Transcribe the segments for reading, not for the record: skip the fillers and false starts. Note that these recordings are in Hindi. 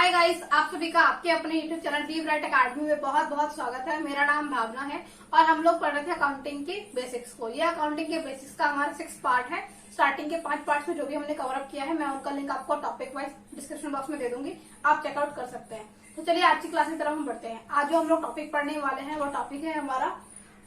हाय गाइस, आप सभी का आपके अपने YouTube channel D bright academy में बहुत बहुत स्वागत है। मेरा नाम भावना है और हम लोग पढ़ रहे थे अकाउंटिंग के बेसिक्स को। यह अकाउंटिंग के बेसिक्स का हमारा 6 पार्ट है। स्टार्टिंग के 5 पार्ट्स में जो भी हमने कवर अप किया है, मैं उनका लिंक आपको टॉपिक वाइज डिस्क्रिप्शन बॉक्स में दे दूंगी, आप चेकआउट कर सकते हैं। तो चलिए आज की क्लास की तरफ हम बढ़ते हैं। आज जो हम लोग टॉपिक पढ़ने वाले हैं वो टॉपिक है हमारा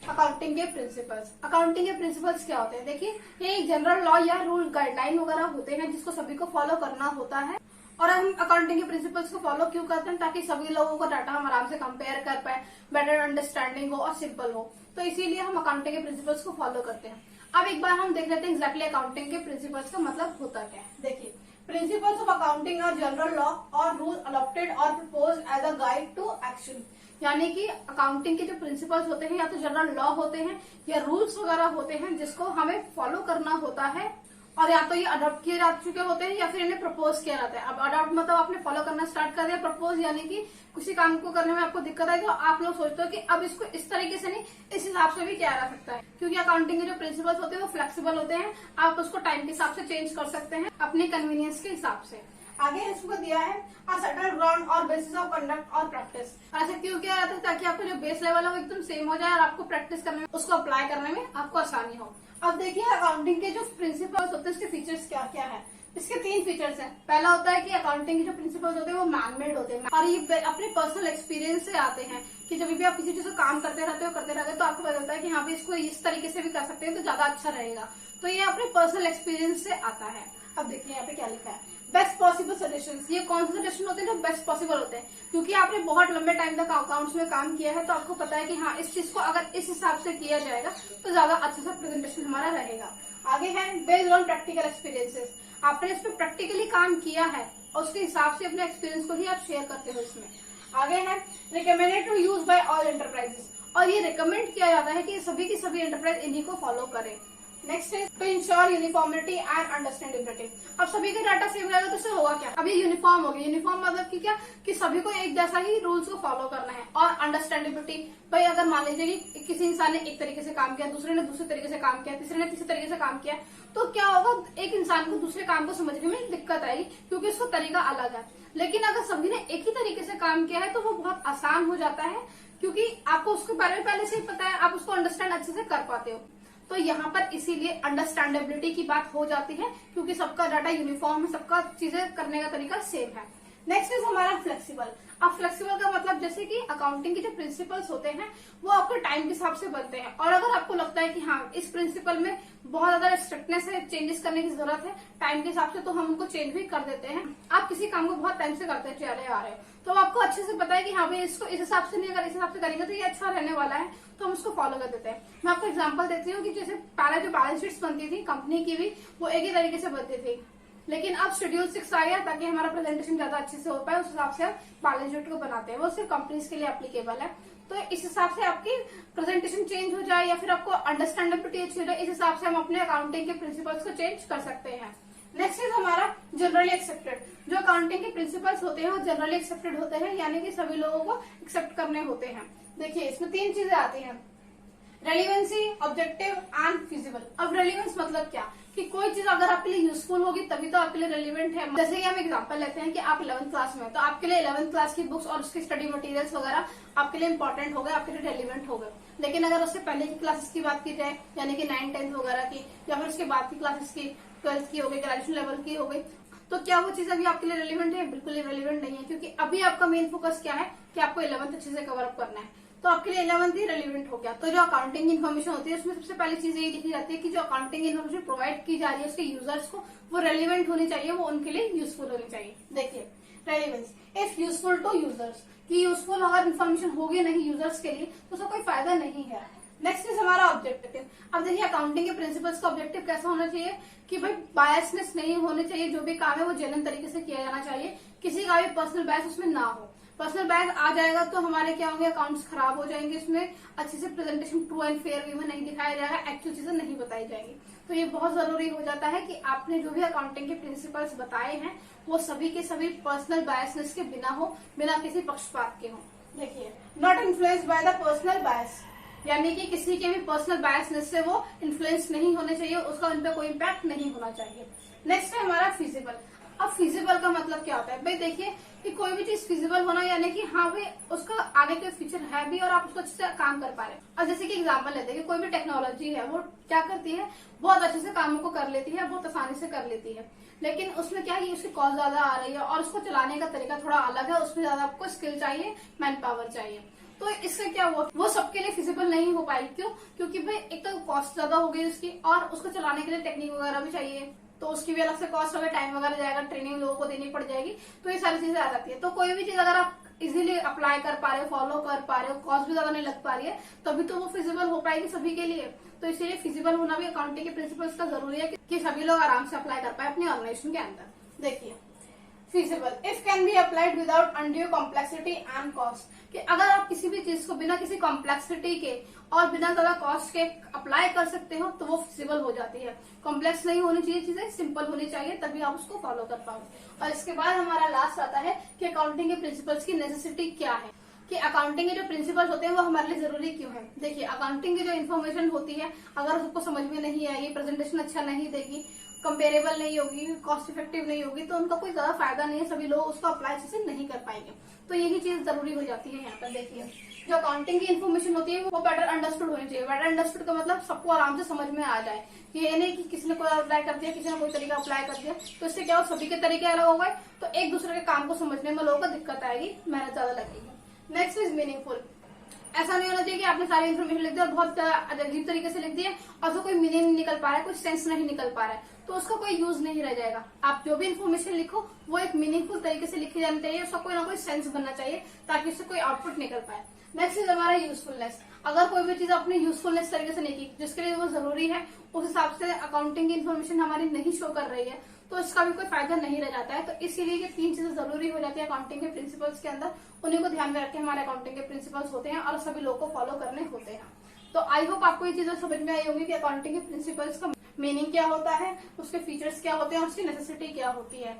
अकाउंटिंग के प्रिंसिपल्स। अकाउंटिंग के प्रिंसिपल्स क्या होते हैं? देखिए, ये एक जनरल लॉ या रूल गाइडलाइन वगैरह होते हैं जिसको सभी को फॉलो करना होता है। और हम अकाउंटिंग के प्रिंसिपल्स को फॉलो क्यों करते हैं? ताकि सभी लोगों का डाटा हम आराम से कंपेयर कर पाए, बेटर अंडरस्टैंडिंग हो और सिंपल हो। तो इसीलिए हम अकाउंटिंग के प्रिंसिपल्स को फॉलो करते हैं। अब एक बार हम देख लेते हैं एग्जैक्टली अकाउंटिंग के प्रिंसिपल्स का मतलब होता क्या है। देखिए, principles of accounting are general law और रूल अडॉप्टेड और propose as a guide to action. यानी कि अकाउंटिंग के जो प्रिंसिपल्स होते हैं या तो जनरल लॉ होते हैं या रूल्स वगैरह होते हैं जिसको हमें फॉलो करना होता है, और या तो ये अडॉप्ट किए जा चुके होते हैं या फिर इन्हें प्रपोज किया जाता है। अब अडॉप्ट मतलब आपने फॉलो करना स्टार्ट कर दिया, प्रपोज यानी कि किसी काम को करने में आपको दिक्कत आई तो आप लोग सोचते हो कि अब इसको इस तरीके से नहीं, इस हिसाब से भी किया जा सकता है। क्योंकि अकाउंटिंग के जो प्रिंसिपल्स होते हैं वो फ्लेक्सिबल होते हैं, आप उसको टाइम के हिसाब से चेंज कर सकते हैं अपने कन्वीनियंस के हिसाब से। आगे इसको दिया है सेटल ग्राउंड और बेसिस ऑफ कंडक्ट और प्रैक्टिस। ऐसा क्यों किया जाता है? ताकि आपका जो बेस लेवल है वो एकदम सेम हो जाए और आपको प्रैक्टिस करने में, उसको अप्लाई करने में आपको आसानी हो। अब देखिए, अकाउंटिंग के जो प्रिंसिपल्स होते हैं उसके फीचर्स क्या क्या है। इसके 3 फीचर्स हैं। पहला होता है कि अकाउंटिंग के जो प्रिंसिपल्स होते हैं वो मैनमेड होते हैं और ये अपने पर्सनल एक्सपीरियंस से आते हैं कि जब भी आप किसी चीज को काम करते रहते हो तो आपको पता चलता है कि हाँ भी इसको इस तरीके से भी कर सकते हैं तो ज्यादा अच्छा रहेगा। तो ये अपने पर्सनल एक्सपीरियंस से आता है। अब देखिए यहाँ पे क्या लिखा है, बेस्ट पॉसिबल सजेशंस। ये कौन से सजेशन होते हैं जो बेस्ट पॉसिबल होते हैं? क्योंकि आपने बहुत लंबे टाइम तक अकाउंट्स में काम किया है तो आपको पता है कि हाँ इस चीज को अगर इस हिसाब से किया जाएगा तो ज्यादा अच्छा सा प्रेजेंटेशन हमारा रहेगा। आगे है बेस्ड ऑन प्रैक्टिकल एक्सपीरियंसेस। आपने इस पर प्रैक्टिकली काम किया है और उसके हिसाब से अपने एक्सपीरियंस को ही आप शेयर करते हो इसमें। आगे है recommended to use by all enterprises. और ये रिकमेंड किया जाता है कि सभी की सभी एंटरप्राइज इन्हीं को फॉलो करें। नेक्स्ट है to ensure uniformity and understandability. अब सभी का डाटा सेम रहेगा तो इससे होगा क्या? अब ये यूनिफॉर्म हो गया। यूनिफॉर्म मतलब कि क्या, कि सभी को एक जैसा ही रूल्स को फॉलो करना है। और अंडरस्टैंडेबिलिटी, भाई अगर मान लीजिए कि किसी इंसान ने एक तरीके से काम किया, दूसरे ने दूसरे तरीके से काम किया, तीसरे ने तीसरे तरीके से काम किया, तो क्या होगा, एक इंसान को दूसरे काम को समझने में दिक्कत आएगी क्योंकि उसका तरीका अलग है। लेकिन अगर सभी ने एक ही तरीके से काम किया है तो वो बहुत आसान हो जाता है क्योंकि आपको उसके बारे में पहले से ही पता है, आप उसको अंडरस्टैंड अच्छे से कर पाते हो। तो यहाँ पर इसीलिए अंडरस्टैंडेबिलिटी की बात हो जाती है क्योंकि सबका डाटा यूनिफॉर्म है, सबका चीजें करने का तरीका सेम है। नेक्स्ट इज हमारा फ्लेक्सिबल। अब फ्लेक्सिबल का मतलब जैसे कि अकाउंटिंग के जो प्रिंसिपल्स होते हैं वो आपके टाइम के हिसाब से बनते हैं, और अगर आपको लगता है कि हाँ इस प्रिंसिपल में बहुत ज्यादा स्ट्रिक्टनेस है, चेंजेस करने की जरूरत है टाइम के हिसाब से, तो हम उनको चेंज भी कर देते हैं। आप किसी काम को बहुत टाइम से करते चले आ रहे हो तो आपको अच्छे से पता है कि हाँ भाई इसको इस हिसाब से नहीं, अगर इस हिसाब से करेंगे तो ये अच्छा रहने वाला है, तो हम उसको फॉलो कर देते हैं। मैं आपको एग्जांपल देती हूँ कि जैसे पहले जो बैलेंस शीट्स बनती थी कंपनी की भी, वो एक ही तरीके से बनती थी, लेकिन अब शेड्यूल 6 आ गया ताकि हमारा प्रेजेंटेशन ज्यादा अच्छे से हो पाए, उस हिसाब से हम बैलेंस शीट को बनाते हैं। वो सिर्फ कंपनीज के लिए एप्लीकेबल है। तो इस हिसाब से आपकी प्रेजेंटेशन चेंज हो जाए या फिर आपको अंडरस्टैंडेबिलिटी अच्छी हो जाए, इस हिसाब से हम अपने अकाउंटिंग के प्रिंसिपल्स को चेंज कर सकते हैं। नेक्स्ट इज हमारा जनरली एक्सेप्टेड। जो अकाउंटिंग के प्रिंसिपल्स होते हैं वो जनरली एक्सेप्टेड होते हैं, यानी कि सभी लोगों को एक्सेप्ट करने होते हैं। देखिए, इसमें 3 चीजें आती हैं, रेलिवेंसी, ऑब्जेक्टिव एंड फिजिबल। अब रेलिवेंस मतलब क्या, कि कोई चीज अगर आपके लिए यूजफुल होगी तभी तो आपके लिए रेलिवेंट है। जैसे कि हम एग्जांपल लेते हैं कि आप 11th क्लास में, तो आपके लिए 11th क्लास की बुक्स और उसके स्टडी मटेरियल्स वगैरह आपके लिए इंपॉर्टेंट हो गए, आपके लिए रेलिवेंट हो गए। लेकिन अगर उससे पहले की क्लासेस की बात की जाए, यानी कि 9th 10th वगैरह की, या फिर उसके बाद की क्लासेस की, 12th की हो गई, ग्रेजुएशन लेवल की हो गई, तो क्या वो चीज अभी आपके लिए रेलिवेंट है? बिल्कुल रेलिवेंट नहीं है, क्योंकि अभी आपका मेन फोकस क्या है कि आपको 11th अच्छे से कवर अप करना है। तो आपके लिए 11th ही रेलिवेंट हो गया। तो जो अकाउंटिंग इन्फॉर्मेशन होती है उसमें सबसे पहली चीज ये लिखी जाती है कि जो अकाउंटिंग इन्फॉर्मेशन प्रोवाइड की जा रही है उसके यूजर्स को, वो रेलिवेंट होनी चाहिए, वो उनके लिए यूजफुल होनी चाहिए। देखिए, relevance if useful to users, कि यूजफुल अगर इन्फॉर्मेशन होगी नहीं यूजर्स के लिए तो उसका कोई फायदा नहीं है। नेक्स्ट इज हमारा ऑब्जेक्टिव। अब देखिए, अकाउंटिंग के प्रिंसिपल्स का ऑब्जेक्टिव कैसा होना चाहिए कि भाई बायसनेस नहीं होने चाहिए, जो भी काम है वो जेन्युइन तरीके से किया जाना चाहिए, किसी का भी पर्सनल बायस उसमें ना हो। पर्सनल बायस आ जाएगा तो हमारे क्या होंगे, अकाउंट्स खराब हो जाएंगे, इसमें अच्छे से प्रेजेंटेशन ट्रू एंड फेयर वे में नहीं दिखाया जाएगा, एक्चुअल चीजें नहीं बताई जाएंगी। तो ये बहुत जरूरी हो जाता है कि आपने जो भी अकाउंटिंग के प्रिंसिपल्स बताए हैं वो सभी के सभी पर्सनल बायसनेस के बिना हो, बिना किसी पक्षपात के हो। देखिए, not influenced by the personal bias, यानी कि किसी के भी पर्सनल बायसनेस से वो इन्फ्लुएंस नहीं होने चाहिए, उसका उन पर कोई इम्पैक्ट नहीं होना चाहिए। नेक्स्ट है हमारा फिजिबल। अब फिजिबल का मतलब क्या होता है भाई? देखिए कि कोई भी चीज फिजिबल होना यानी कि हाँ भाई उसका आगे के फ्यूचर है भी और आप उसको अच्छे से काम कर पा रहे हैं। और जैसे कि एग्जांपल लेते हैं कि कोई भी टेक्नोलॉजी है वो क्या करती है, बहुत अच्छे से कामों को कर लेती है, बहुत आसानी से कर लेती है, लेकिन उसमें क्या है, उसकी कॉस्ट ज्यादा आ रही है और उसको चलाने का तरीका थोड़ा अलग है, उसमें ज्यादा आपको स्किल चाहिए, मैन पावर चाहिए। तो इससे क्या हुआ, वो सबके लिए फिजिबल नहीं हो पाई। क्यों? क्योंकि भाई एक तो कॉस्ट ज्यादा हो गई उसकी और उसको चलाने के लिए टेक्निक वगैरह भी चाहिए, तो उसकी भी अलग से कॉस्ट होगा, टाइम वगैरह जाएगा, ट्रेनिंग लोगों को देनी पड़ जाएगी। तो ये सारी चीजें आ जाती है। तो कोई भी चीज अगर आप इजीली अप्लाई कर पा रहे हो, फॉलो कर पा रहे हो, कॉस्ट भी ज्यादा नहीं लग पा रही है, तभी तो वो फिजिबल हो पाएगी सभी के लिए। तो इसलिए फिजिबल होना भी अकाउंटिंग के प्रिंसिपल्स का जरूरी है कि सभी लोग आराम से अप्लाई कर पाए अपनी ऑर्गेनाइजेशन के अंदर। देखिए feasible if can be applied without undue complexity and cost, कि अगर आप किसी भी चीज को बिना किसी कॉम्प्लेक्सिटी के और बिना ज्यादा कॉस्ट के अप्लाई कर सकते हो तो वो फिजिबल हो जाती है। कॉम्प्लेक्स नहीं होनी चाहिए चीजें, सिंपल होनी चाहिए, तभी आप उसको फॉलो कर पाओगे। और इसके बाद हमारा लास्ट आता है कि अकाउंटिंग के प्रिंसिपल्स की नेसेसिटी क्या है, कि अकाउंटिंग के जो प्रिंसिपल्स होते हैं वो हमारे लिए जरूरी क्यों है। देखिए अकाउंटिंग की जो इन्फॉर्मेशन होती है अगर उसको समझ में नहीं आएगी, प्रेजेंटेशन अच्छा नहीं देगी, कंपेरेबल नहीं होगी, कॉस्ट इफेक्टिव नहीं होगी, तो उनका कोई ज्यादा फायदा नहीं है, सभी लोग उसको अप्लाई अच्छे से नहीं कर पाएंगे। तो यही चीज जरूरी हो जाती है यहाँ पर। देखिए जो अकाउंटिंग की इन्फॉर्मेशन होती है वो बेटर अंडरस्टूड होनी चाहिए। बेटर अंडरस्टूड का मतलब सबको आराम से समझ में आ जाए, कि ये नहीं कि किसी ने कोई अप्लाई कर दिया, किसी ने कोई तरीका अप्लाई कर दिया, तो इससे क्या हो, सभी के तरीके अलग हो गए, तो एक दूसरे के काम को समझने में लोगों को दिक्कत आएगी, मेहनत ज्यादा लगेगी। Next is meaningful. ऐसा नहीं होना चाहिए कि आपने सारी इन्फॉर्मेशन लिख दिया और बहुत अजीब तरीके से लिख दिया और उसको कोई मीनिंग नहीं निकल पा रहा है, कोई सेंस नहीं निकल पा रहा है, तो उसका कोई यूज नहीं रह जाएगा। आप जो भी इन्फॉर्मेशन लिखो वो एक मीनिंगफुल तरीके से लिखी जानी चाहिए, उसका कोई ना कोई सेंस बनना चाहिए ताकि उससे कोई आउटपुट निकल पाए। नेक्स्ट इज हमारा यूजफुलनेस। अगर कोई भी चीज अपनी यूजफुलनेस तरीके से नहीं की, जिसके लिए वो जरूरी है, उस हिसाब से अकाउंटिंग की इन्फॉर्मेशन हमारी नहीं शो कर रही है, तो इसका भी कोई फायदा नहीं रह जाता है। तो इसीलिए ये 3 चीजें जरूरी हो जाती है अकाउंटिंग के प्रिंसिपल्स के अंदर, उन्हीं को ध्यान में रख के हमारे अकाउंटिंग के प्रिंसिपल्स होते हैं और सभी लोग को फॉलो करने होते हैं। तो आई होप आपको ये चीजें समझ में आई होंगी कि अकाउंटिंग के प्रिंसिपल्स का मीनिंग क्या होता है, उसके फीचर्स क्या होते हैं और उसकी नेसेसिटी क्या होती है।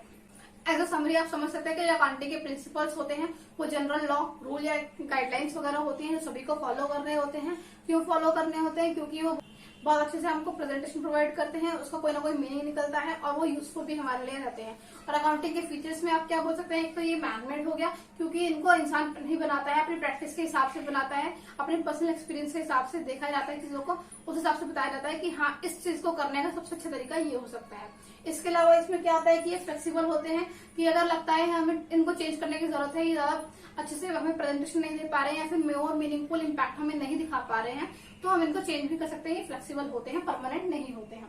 एज अ समरी आप समझ सकते हैं कि जो अकाउंटिंग के प्रिंसिपल्स होते हैं वो जनरल लॉ, रूल या गाइडलाइंस वगैरह होती हैं, जो सभी को फॉलो करने होते हैं। क्यों फॉलो करने होते हैं? क्योंकि वो बहुत अच्छे से हमको प्रेजेंटेशन प्रोवाइड करते हैं, उसका कोई ना कोई मीनिंग निकलता है और वो यूजफुल भी हमारे लिए रहते हैं। और अकाउंटिंग के फीचर्स में आप क्या बोल सकते हैं, एक तो ये मैनेजमेंट हो गया, क्योंकि इनको इंसान नहीं बनाता है, अपनी प्रैक्टिस के हिसाब से बनाता है, अपने पर्सनल एक्सपीरियंस के हिसाब से देखा जाता है चीजों को, उस हिसाब से बताया जाता है कि हाँ इस चीज को करने का सबसे अच्छा तरीका ये हो सकता है। इसके अलावा इसमें क्या होता है कि ये फ्लेक्सिबल होते हैं, कि अगर लगता है हमें इनको चेंज करने की जरूरत है, ये ज्यादा अच्छे से हमें प्रेजेंटेशन नहीं दे पा रहे हैं या फिर और मीनिंगफुल इम्पैक्ट हमें नहीं दिखा पा रहे हैं, तो हम इनको चेंज भी कर सकते हैं। ये फ्लेक्सिबल होते हैं, परमानेंट नहीं होते हैं।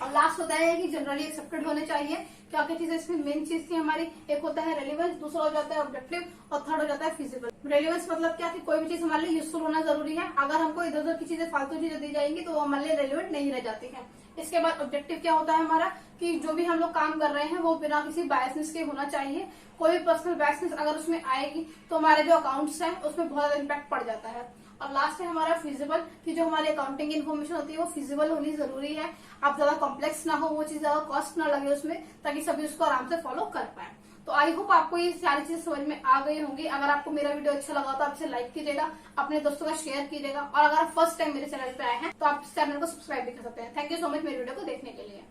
और लास्ट होता है कि जनरली एक्सेप्टेड होने चाहिए। क्या क्या चीजें इसमें मेन चीज थी हमारी, एक होता है रेलिवेंस, दूसरा हो जाता है ऑब्जेक्टिव और थर्ड हो जाता है फिजिबल। रेलिवेंस मतलब क्या, कि कोई भी चीज हमारे लिए यूजफुल होना जरूरी है। अगर हमको इधर उधर की चीजें, फालतू चीजें दी जाएंगी तो वो हमारे लिए रेलिवेंट नहीं रह जाती है। इसके बाद ऑब्जेक्टिव क्या होता है हमारा, कि जो भी हम लोग काम कर रहे हैं वो बिना किसी बायसनेस के होना चाहिए। कोई भी पर्सनल बायसनेस अगर उसमें आएगी तो हमारे जो अकाउंट्स हैं उसमें बहुत ज्यादा इम्पैक्ट पड़ जाता है। और लास्ट है हमारा फिजिबल, कि जो हमारी अकाउंटिंग की इन्फॉर्मेशन होती है वो फिजिबल होनी जरूरी है। आप ज्यादा कॉम्प्लेक्स ना हो, वो चीज ज्यादा कॉस्ट ना लगे उसमें, ताकि सभी उसको आराम से फॉलो कर पाए। तो आई होप आपको ये सारी चीज समझ में आ गई होंगी। अगर आपको मेरा वीडियो अच्छा लगा तो आप इसे लाइक कीजिएगा, अपने दोस्तों का शेयर कीजिएगा, और अगर आप फर्स्ट टाइम मेरे चैनल पे आए हैं तो आप इस चैनल को सब्सक्राइब भी कर सकते हैं। थैंक यू सो मच मेरे वीडियो को देखने के लिए।